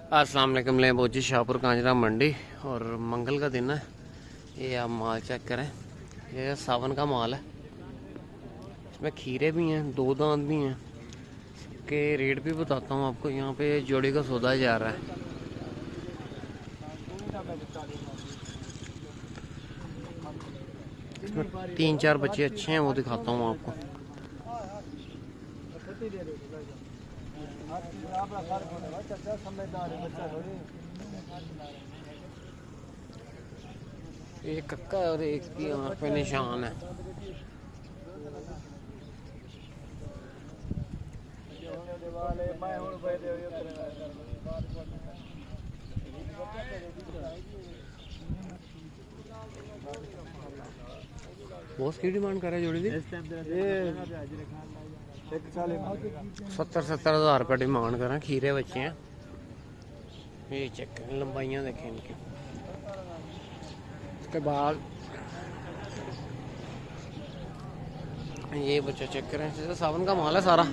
अस्सलाम वालेकुम। ले बोची शाहपुर कांजरा मंडी और मंगल का दिन है। ये आप माल चेक करें, ये सावन का माल है। इसमें खीरे भी हैं, दो दांत भी हैं। के रेट भी बताता हूँ आपको। यहाँ पे जोड़ी का सौदा जा रहा है। इसमें 3-4 बच्चे अच्छे हैं, वो दिखाता हूँ आपको। एक कक्का और एक की आँख पे निशान है। बॉस की डिमांड कर रहा है जोड़ी दी? 70-70 हज़ार रुपये डिमांड कर रहे हैं। खीरे बच्चे हैं। ये चेक करें, लंबाइयाँ देखें इनकी। उसके बाद ये बच्चा चेक करें, जैसे सावन का माल है सारा।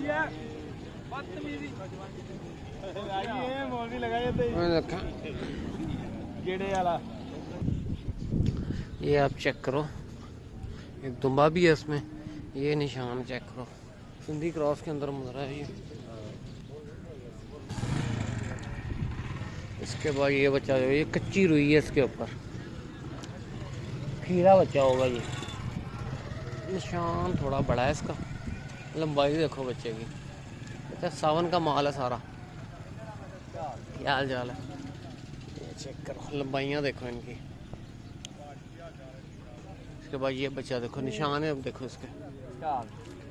ये आप चेक करो, एक दुम्बा भी है इसमें। ये निशान चेक करो, सिंधी क्रॉस के अंदर मुद्रा है ये। इसके बाद ये बच्चा जो ये कच्ची रुई है, इसके ऊपर खीरा बच्चा होगा। ये निशान थोड़ा बड़ा है इसका। लंबाई देखो बच्चे की। अच्छा, सावन का माल है सारा। क्या हाल चाल है? ये चेक करो, लंबाइयाँ देखो इनकी। इसके बाद ये बच्चा देखो, निशान है। अब देखो इसके।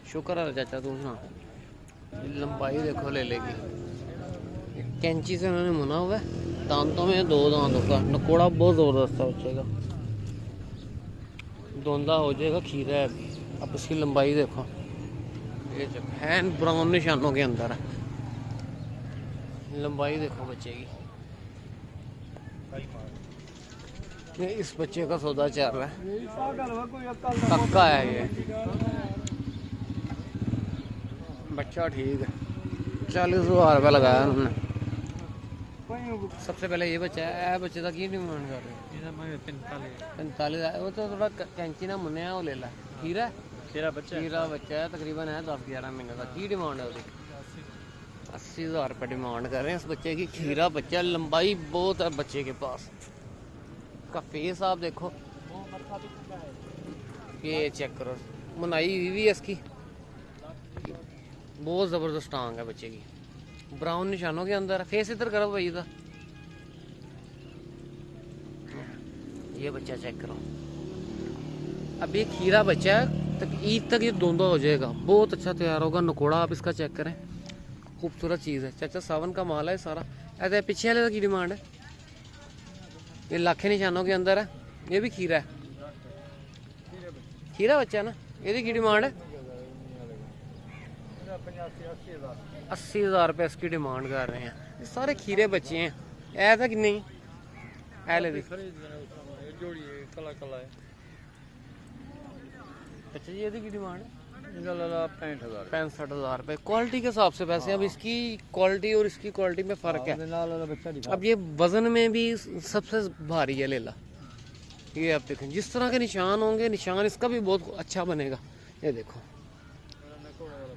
शुक्र है चाचा तू सुना। लंबाई देखो ले लेगी। कैंची से उन्होंने मुना हुआ है। दांतों में 2 दांत होगा। नकोड़ा बहुत ज़बरदस्त है बच्चे का। धोंदा हो जाएगा, खीरा है अभी। अब इसकी लंबाई देखो। ये हैंड ब्राउन निशानों के अंदर है। लंबाई देखो बच्चे की। ये इस बच्चे का सौदा चल रहा है। पक्का है ये बच्चा। ठीक है, 40,000 रुपये लगाया उन्होंने। सबसे पहले ये बच्चा है। बच्चे का की डिमांड कर रहे हैं? 45,000। वो तो थोड़ा कैंची ना मुन्ने वो ले ला। खीरा बच्चा है, तकरीबन है 10-11 महीने का। की डिमांड है उसकी? 80,000 रुपये डिमांड कर रहे हैं इस बच्चे की। खीरा बच्चा, लंबाई बहुत है बच्चे के पास। का फेस आप देखो, ये चेक करो, मुनाई हुई है इसकी। बहुत ज़बरदस्त टांग है बच्चे की। ब्राउन निशानों के अंदर है। फेस इधर करो भाई इधर। ये बच्चा चेक करो। अब ये खीरा बच्चा है, तक ईद तक ये धोंधा हो जाएगा। बहुत अच्छा तैयार होगा। नकोड़ा आप इसका चेक करें, खूबसूरत चीज़ है। चाचा सावन का माल है सारा। ऐसे पीछे वाले की डिमांड है? ये लाखे निशानों के अंदर है। ये भी खीरा है। खीरा बच्चा है ना। ये की डिमांड है? 80,000 रुपये इसकी डिमांड कर रहे हैं। ये सारे खीरे बच्चे हैं। ऐसा कि नहीं? अच्छा, ये की डिमांड है 65,000 रुपये। क्वालिटी के हिसाब से पैसे। अब इसकी क्वालिटी और इसकी क्वालिटी में फ़र्क है। अब ये वज़न में भी सबसे भारी है लेला। ये आप देखें, जिस तरह के निशान होंगे, निशान इसका भी बहुत अच्छा बनेगा। ये देखो,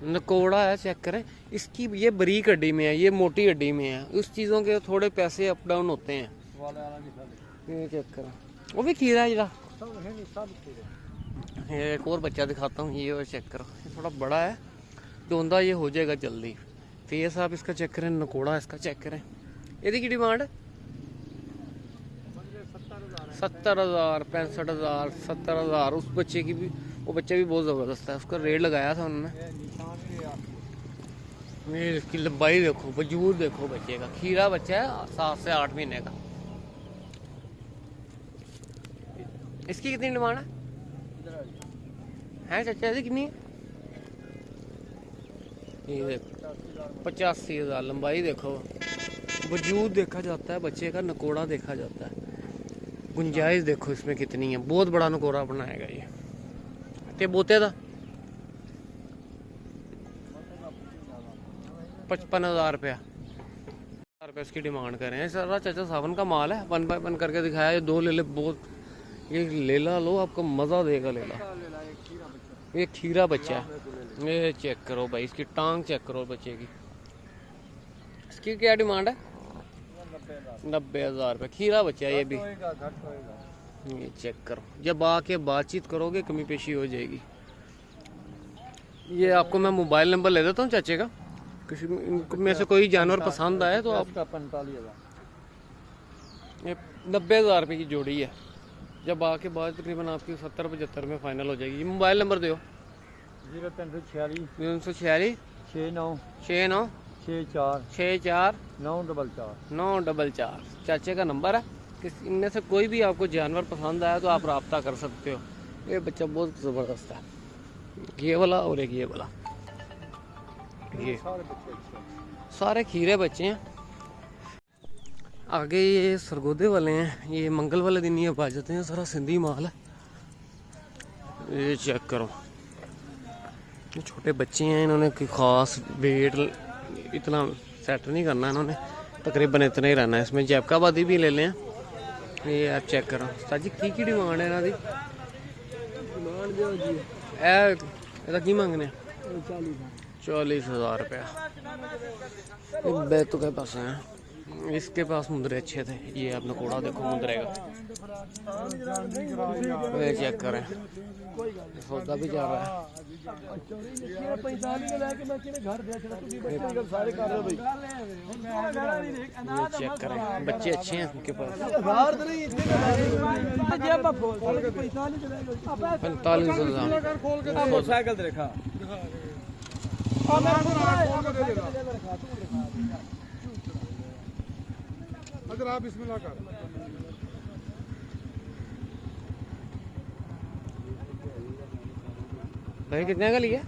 नकोड़ा है, चेक करें इसकी। ये बारीक हड्डी में है, ये मोटी हड्डी में है। उस चीज़ों के थोड़े पैसे अप डाउन होते हैं। ये चेक करें, वो भी खीरा है जरा। ये एक और बच्चा दिखाता हूँ। ये और चेक करो, ये थोड़ा बड़ा है, धोंधा ये हो जाएगा जल्दी। फेस आप इसका चेक करें, नकोड़ा इसका चेक करें। यदि की डिमांड है 70,000, 65,000, 70,000। उस बच्चे की भी, वो बच्चा भी बहुत ज़बरदस्त है। उसका रेट लगाया था उन्होंने। ये इसकी लंबाई देखो, वजूद देखो बच्चे का। खीरा बच्चा है 7 से 8 महीने का। इसकी कितनी डिमांड है चाचा जी? कितनी? ये देखो 85,000। लंबाई देखो, वजूद देखा जाता है बच्चे का, नकोड़ा देखा जाता है। गुंजाइश देखो इसमें कितनी है। बहुत बड़ा नकोड़ा बनाएगा ये। ते बोते था 55,000 रुपया। रुपये इसकी डिमांड कर रहे हैं। सारा चाचा सावन का माल है, 1 बाय 1 करके दिखाया। ये 2 ले ले, बहुत ये लेला लो, आपको मज़ा देगा लेला। ये खीरा बच्चा है, ये चेक करो भाई, इसकी टांग चेक करो बच्चे की। इसकी क्या डिमांड है? 90,000 रुपये। खीरा बच्चा है ये भी। ये चेक करो, जब आके बातचीत करोगे कमी पेशी हो जाएगी। ये आपको मैं मोबाइल नंबर ले देता हूँ चाचे का, किसी में से कोई जानवर पसंद आए तो आपका 45,000। ये 90,000 रुपये की जोड़ी है। जब आके बात तकरीबन आपकी 70-75 में फाइनल हो जाएगी। मोबाइल नंबर दो। 0346 346 69 69 64 64 944 944 चाचे का नंबर है। इनमें से कोई भी आपको जानवर पसंद आया तो आप रब्ता कर सकते हो। ये बच्चा बहुत ज़बरदस्त है, ये वाला और एक ये वाला। ये सारे खीरे बच्चे हैं। आगे ये सरगोदे वाले हैं, ये मंगल वाले दिन ये बाज जाते हैं। सारा सिंधी माल है। ये चेक करो, ये छोटे बच्चे हैं, इन्होंने कोई ख़ास वेट इतना सेट नहीं करना, इन्होंने तकरीबन इतना ही रहना है। इसमें जैबकाबादी भी ले लें। ये आप चेक करो साजी की डिमांड है इन्हों की? डिमांड की मंगने 40,000 रुपया। बैतू के पास हैं, इसके पास मुंदरे अच्छे थे। ये आपने कोड़ा देखो मुंदरे का, ये चेक करें, सौदा भी जा रहा है। ये चेक करें, बच्चे अच्छे हैं इनके पास। 45,000 अगर आप बिस्मिल्लाह कर। भाई कितने का लिया?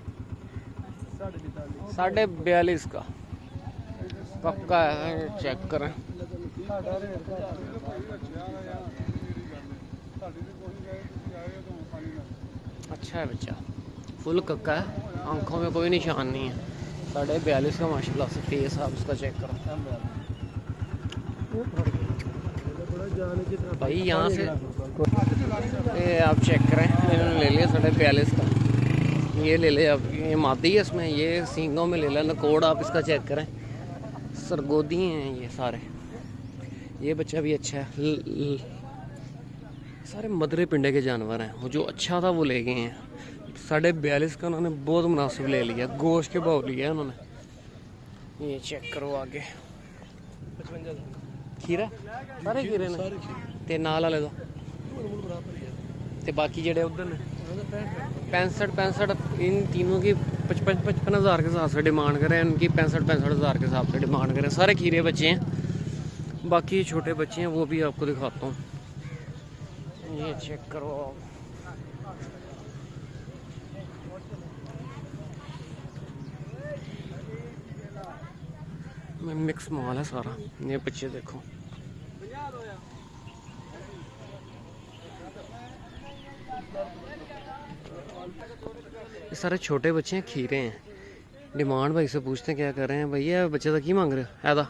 42.5 का पक्का है। चेक करें, अच्छा है बच्चा, फुल कक्का है, आंखों में कोई निशान नहीं है। 42.5 का माशाल्लाह से फेस आप उसका चेक करो भाई। यहाँ से ये आप चेक करें, मैंने ले लिया 42.5 का। ये ले ले अब, ये मादी है इसमें, ये सींगों में ले लें। नकोड़ आप इसका चेक करें, सरगोदी हैं ये सारे। ये बच्चा भी अच्छा है। सारे मदरे पिंडे के जानवर हैं। वो जो अच्छा था वो ले गए हैं। 42.5 का उन्होंने बहुत मुनासिब ले लिया, गोश्त के भाव लिया उन्होंने। ये चेक करो आगे, खीरा सारे खीरे ने ते नाल वाले दो ते बाकी जेड़े उधर ने 65 इन तीनों की 55,000 के हिसाब से डिमांड करें। इनकी 65,000 के हिसाब से डिमांड करें। सारे खीरे बच्चे हैं, बाकी छोटे बच्चे हैं वो भी आपको दिखाता हूँ। ये चेक करो, मिक्स माल है सारा। ये बच्चे देखो, ये सारे छोटे बच्चे हैं, खीरे हैं। डिमांड भाई से पूछते हैं क्या कर रहे हैं। भैया बच्चे का की मांग रहे हो? ऐदा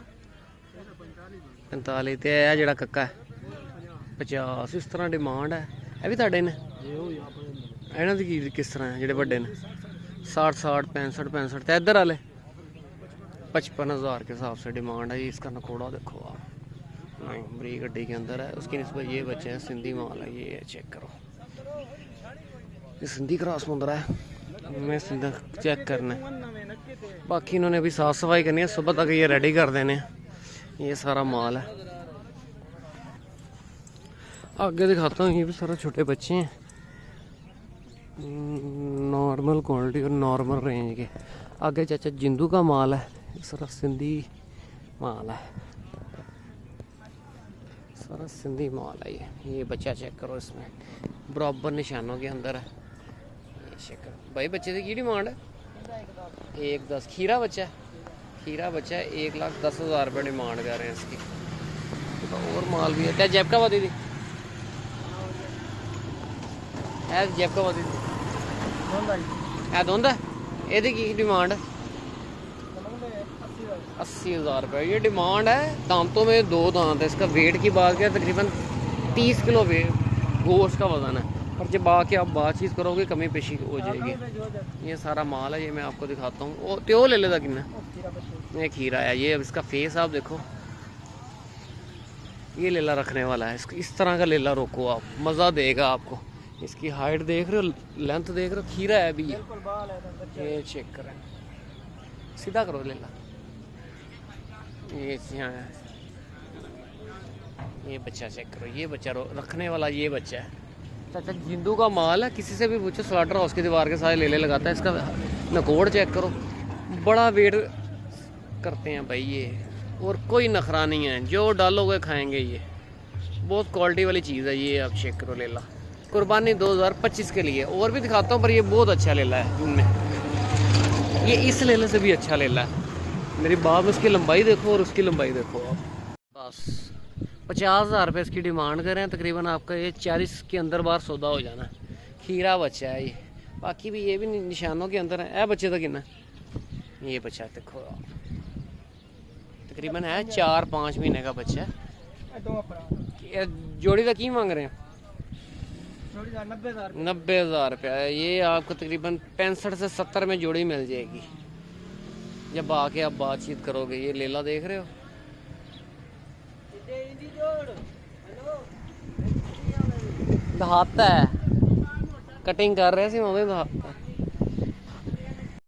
45 ते है जड़ा कक्का है 50। इस तरह डिमांड है। ये भी ताड़े ने इन्हों की किस तरह है जेडे बड़े ने? 60 65 ते इधर वाले 55,000 के हिसाब से डिमांड है। इसका नकोड़ा देखो आप, नहीं बड़ी गड्डी के अंदर है। उसकी निस्बत ये बच्चे हैं, सिंधी माल है। ये चेक करो, ये सिंधी क्रॉस मुंदरा है। मैं सीधा चेक करना है, बाकी इन्होंने अभी साफ़ सफाई करनी है, सुबह तक ये रेडी कर देने। ये सारा माल है। आगे दिखाता हूँ, ये भी सारा छोटे बच्चे हैं, नॉर्मल क्वालिटी और नॉर्मल रेंज के। आगे चाचा जिंदू का माल है, सारा सिंधी माल है, सारा सिंधी माल है। ये बच्चा चेक करो, इसमें बराबर निशानों के अंदर है। ये चेक करो भाई, बच्चे की डिमांड है 1,10। खीरा बच्चा है, 1,10,000 रुपये डिमांड कर रहे हैं इसकी। तो और माल भी है। क्या जैबकाबादी दी है? जैबकाबादी दी है धुंद है। ये की डिमांड 80,000 रुपये ये डिमांड है। दांतों में 2 दांत है। इसका वेट की बात करें तकरीबन 30 किलो गोश्त का वज़न है। और जब आके आप बातचीत करोगे कमी पेशी हो जाएगी। ये सारा माल है, ये मैं आपको दिखाता हूँ। वो त्यो ले लेता कितना ये खीरा है। ये अब इसका फेस आप देखो, ये लेला रखने वाला है। इस तरह का लेला रोको आप, मज़ा देगा आपको। इसकी हाइट देख रहे हो, लेंथ देख रहे हो, खीरा है अभी ये चेक करें, सीधा करो लेला। ये यहाँ है, ये बच्चा चेक करो, ये बच्चा रखने वाला ये बच्चा है। चाचा जिंदू का माल है, किसी से भी पूछो स्लाटर हाउस की दीवार के सारे लेले लगाता है। इसका नकोड़ चेक करो, बड़ा वेट करते हैं भाई ये, और कोई नखरा नहीं है। जो डालोगे खाएंगे ये, बहुत क्वालिटी वाली चीज़ है ये। आप चेक करो लेला, कुर्बानी 2025 के लिए। और भी दिखाता हूँ पर ये बहुत अच्छा लेला है इनमें। ये इस लेले से भी अच्छा लेला है मेरी बाप। उसकी लंबाई देखो और उसकी लंबाई देखो आप। बस 50,000 रुपये इसकी डिमांड करें। तकरीबन आपका ये 40 के अंदर बार सौदा हो जाना है। खीरा बच्चा है ये, बाकी भी ये भी निशानों के अंदर है। बच्चे तक कितना ये बच्चा देखो, तकरीबन है 4-5 महीने का बच्चा है। जोड़ी का की मांग रहे हैं? 90,000 रुपया। ये आपको तकरीबन 65 से 70 में जोड़ी मिल जाएगी जब आके आप बातचीत करोगे। ये लेला देख रहे हो, दहाता है, कटिंग कर रहे थे मम्मी दहाता।